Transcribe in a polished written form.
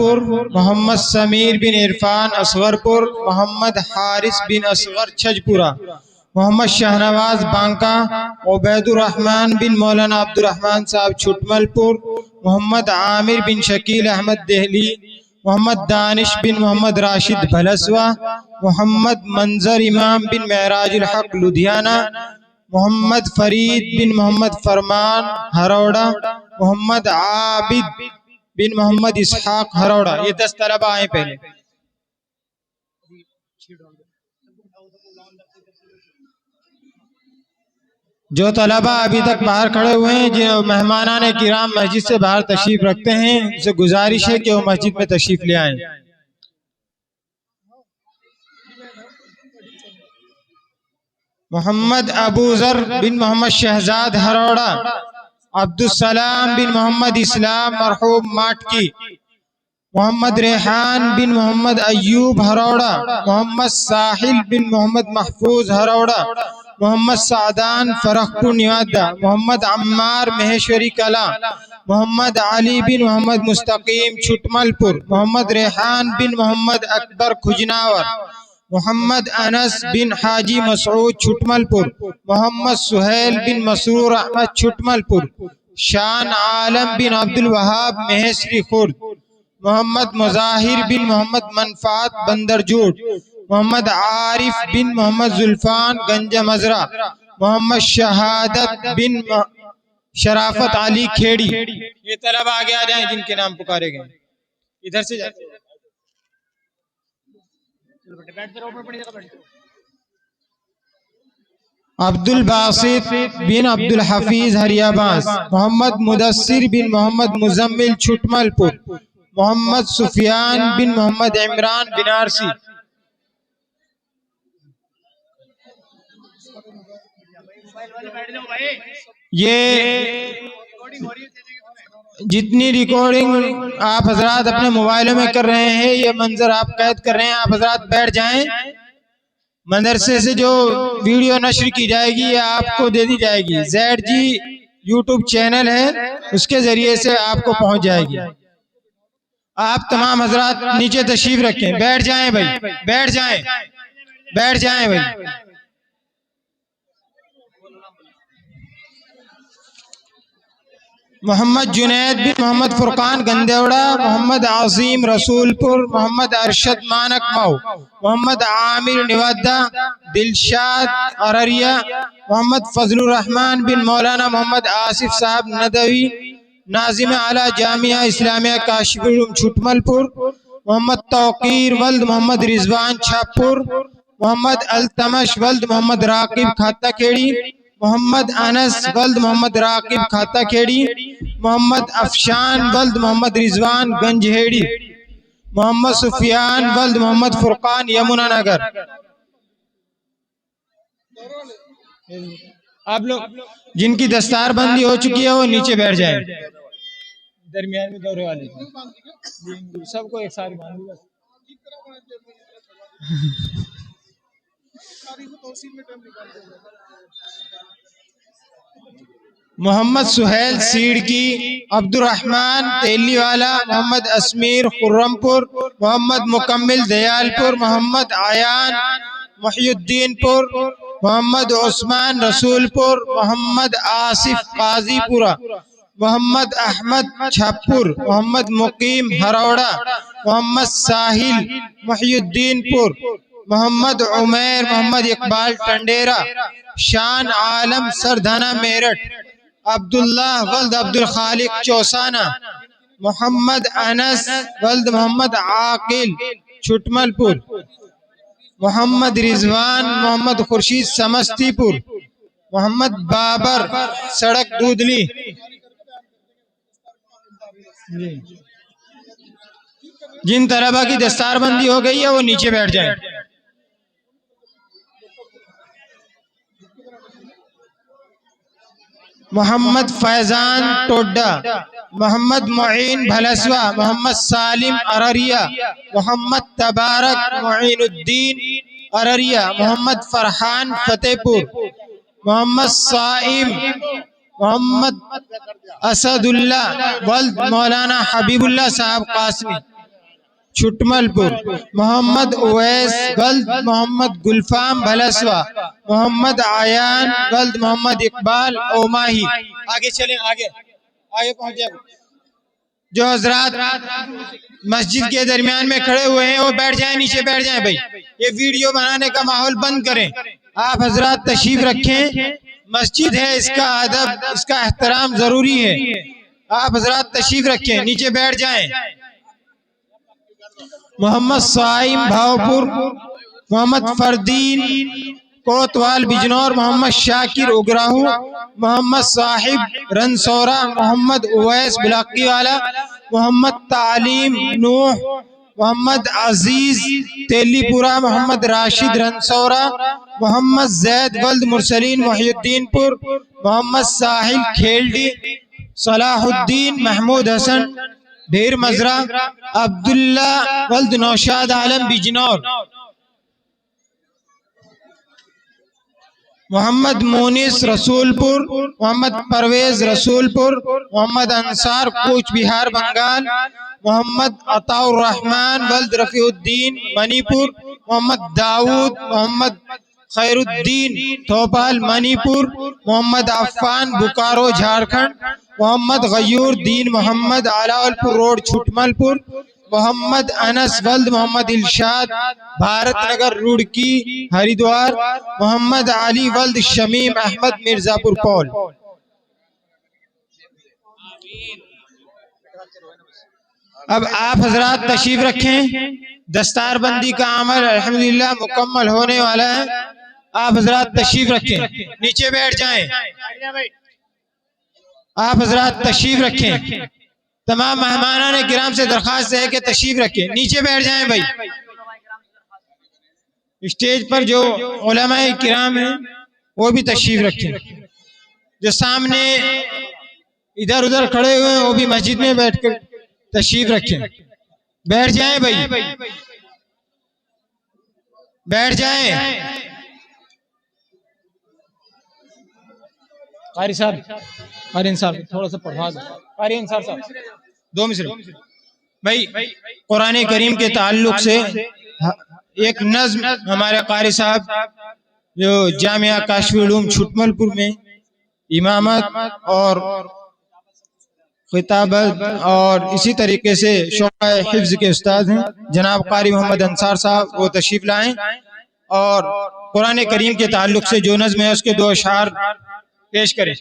अकबरपुर, मोहम्मद समीर बिन इरफान असगरपुर, मोहम्मद हारिस बिन असगर छजपुरा, मोहम्मद शाहनवाज बांका, उबैदुर्रहमान बिन मौलाना Abdurrahman साहब छुटमलपुर, मोहम्मद आमिर बिन शकील अहमद देहली, मोहम्मद दानिश बिन मोहम्मद राशिद भलसवा, मोहम्मद मंजर इमाम बिन महराजुल हक लुधियाना, मोहम्मद फरीद बिन मोहम्मद फरमान हरौड़ा, मोहम्मद आबिद बिन मोहम्मद इसहाक हरौड़ा। ये 10 तलबा आए पहले। जो तलबा अभी तक बाहर खड़े हुए हैं, जो मेहमानाने किराम मस्जिद से बाहर तशरीफ रखते हैं, उनसे गुजारिश है कि वो मस्जिद में तशरीफ ले आएं। मोहम्मद अबूजर बिन मोहम्मद शहजाद हरौड़ा, अब्दुलसलाम बिन मोहम्मद इस्लाम मरहूम माटकी, मोहम्मद रेहान बिन मोहम्मद अयूब हरौड़ा, मोहम्मद साहिल बिन मोहम्मद महफूज हरौड़ा, मोहम्मद सादान फरखपुर निवादा, मोहम्मद अम्मार महेश्वरी कला, मोहम्मद अली बिन मोहम्मद मुस्तकीम छुटमलपुर, मोहम्मद रेहान बिन मोहम्मद अकबर खुजनावर, मोहम्मद अनस बिन हाजी मसऊद छुटमलपुर, मोहम्मद सुहेल बिन मसरूर अहमद छुटमलपुर, शान आलम बिन अब्दुल वहाब महेश्वरी खुर्द, मोहम्मद मुजाहिर बिन मोहम्मद मनफात बंदरजूट, मोहम्मद आरिफ बिन मोहम्मद जुल्फान गंजा मजरा, मोहम्मद शहादत बिन शराफत अली खेड़ी। ये तलबा आगे आ जाएं जिनके नाम पुकारे गए। इधर से जाते अब्दुल बासित बिन अब्दुल हफीज हरियाबाज, मोहम्मद मुदस्सिर बिन मोहम्मद मुजम्मिल छुटमलपुर, मोहम्मद सुफियान बिन मोहम्मद इमरान बिनारसी। ये जितनी रिकॉर्डिंग आप हजरात अपने मोबाइलों में कर रहे हैं, ये मंजर आप कैद कर रहे हैं, आप हजरात बैठ जाएं। मदरसे से जो वीडियो नश्र की जाएगी ये आपको दे दी जाएगी। ZG यूट्यूब चैनल है, उसके जरिए से आपको पहुंच जाएगी। आप तमाम हजरात नीचे तशरीफ रखें, बैठ जाएं भाई, बैठ जाएं, बैठ जाएं भाई। मोहम्मद जुनैद बिन मोहम्मद फुरकान गंदेवड़ा, मोहम्मद आजीम रसूलपुर, मोहम्मद अरशद मानक मऊ, मोहम्मद आमिर निवादा, दिलशाद अररिया, मोहम्मद फजलुर रहमान बिन मौलाना मोहम्मद आसिफ साहब नदवी, नाजिम आला जामिया इस्लामिया काशिफुल छुटमलपुर, मोहम्मद तौकीर वल्द मोहम्मद रिजवान छापुर, मोहम्मद अल्तमश वल्द मोहम्मद राकिब खाता खेड़ी, मोहम्मद अनस वल्द मोहम्मद राकिब खाता खेड़ी, मोहम्मद अफशान वल्द मोहम्मद रिजवान गंजहेड़ी, मोहम्मद सुफियान वल्द मोहम्मद फुरकान यमुना नगर। आप लोग जिनकी दस्तार बंदी हो चुकी है वो नीचे बैठ जाएं। दरमियान में दौरे वाले सबको एक साथ बांध दो। मोहम्मद सुहेल सीड़की, अब्दुर्रहमान तेलीवाला, मोहम्मद असमीर खुर्रमपुर, मोहम्मद मुकम्मिल दयालपुर, मोहम्मद आयान मुहियुद्दीनपुर, मोहम्मद उस्मान रसूलपुर, मोहम्मद आसिफ काजीपुरा, मोहम्मद अहमद छापुर, मोहम्मद मुकीम हरौड़ा, मोहम्मद साहिल मुहियुद्दीनपुर, मोहम्मद उमैर मोहम्मद इकबाल टंडेरा, शान आलम सरधाना मेरठ, अब्दुल्लाह वल्द अब्दुल खालिक चौसाना, मोहम्मद अनस वल्द मोहम्मद आकिल छुटमलपुर, मोहम्मद रिजवान मोहम्मद खुर्शीद समस्तीपुर, मोहम्मद बाबर सड़क दूधली। जिन तलबा की दस्तारबंदी हो गई है वो नीचे बैठ जाएं। मोहम्मद फैजान टोड्डा, मोहम्मद मुईन भलसवा, मोहम्मद सालिम अररिया, मोहम्मद तबारक मुईनुद्दीन अररिया, मोहम्मद फरहान फतेहपुर, मोहम्मद साइम, मोहम्मद असदुल्ला वल्द मौलाना हबीबुल्ला साहब कासमी। छुटमलपुर, मोहम्मद उवैस वल्द मोहम्मद गुलफाम भलसवा, मोहम्मद आयान वल्द मोहम्मद इकबाल ओमाही। आगे चलें, आगे आगे पहुंच जाए। जो हजरात मस्जिद के दरमियान में खड़े हुए हैं वो बैठ जाएं, नीचे बैठ जाएं भाई। ये वीडियो बनाने का माहौल बंद करें। आप हजरात तशरीफ रखें, मस्जिद है, इसका अदब, इसका एहतराम जरूरी है। आप हजरात तशरीफ रखें, नीचे बैठ जाएं। मोहम्मद साइम भावपुर, मोहम्मद फरदीन कोतवाल बिजनौर, मोहम्मद शाकिर उगराहू, मोहम्मद साहिब रनसौरा, मोहम्मद उवैस बिलाकी वाला, मोहम्मद तालीम नूह, मोहम्मद अजीज तेलीपुरा, मोहम्मद राशिद रनसौरा, मोहम्मद जैद वल्द मुरसलीन मोहिउद्दीनपुर, मोहम्मद साहिल खेलडी, सलाहुद्दीन महमूद हसन ढेर मजरा, अब्दुल्ला वल्द नौशाद आलम बिजनौर, मोहम्मद मोनिस रसूलपुर, मोहम्मद परवेज रसूलपुर, मोहम्मद अंसार कूच बिहार बंगाल, मोहम्मद अताउर रहमान वल्द रफीउद्दीन मणिपुर, मोहम्मद दाऊद मोहम्मद खैरुद्दीन थोपाल मणिपुर, मोहम्मद अफ़ान बुकारो झारखंड, मोहम्मद गयूर दीन मोहम्मद आलावलपुर रोड छुटमलपुर, मोहम्मद अनस वल्द मोहम्मद इलशाद भारत नगर रुड़की हरिद्वार, मोहम्मद अली वल्द शमीम अहमद मिर्जापुर पौल। अब आप हजरात तशरीफ रखें। दस्तारबंदी का अमल अल्हम्दुलिल्लाह मुकम्मल होने वाला है। आप हजरात तशरीफ रखें, नीचे बैठ जाएं। आप हजरात तशरीफ रखें। तमाम मेहमानान किराम से दरख्वास्त है कि तशरीफ रखें, नीचे बैठ जाएं भाई। स्टेज पर जो उलमाए किराम हैं वो भी तशरीफ रखें। जो सामने इधर उधर खड़े हुए हैं वो भी मस्जिद में बैठकर तशरीफ रखें। बैठ जाएं भाई, बैठ जाएं। कारी साहब, कारी इंसार थोड़ा सा पढ़वा दो। कारी इंसार साहब 2 मिनट भाई। कुरान करीम के ताल्लुक से एक नज्म हमारे कारी साहब जो जामिया काशफी उलूम छुटमलपुर में इमामत और खिताबत और इसी तरीके से शोबा हिफ्ज के उस्ताद हैं जनाब कारी मोहम्मद अंसार साहब, वो तशरीफ लाएं और कुरान करीम के ताल्लुक से जो नज्म है उसके 2 अशार पेश करें।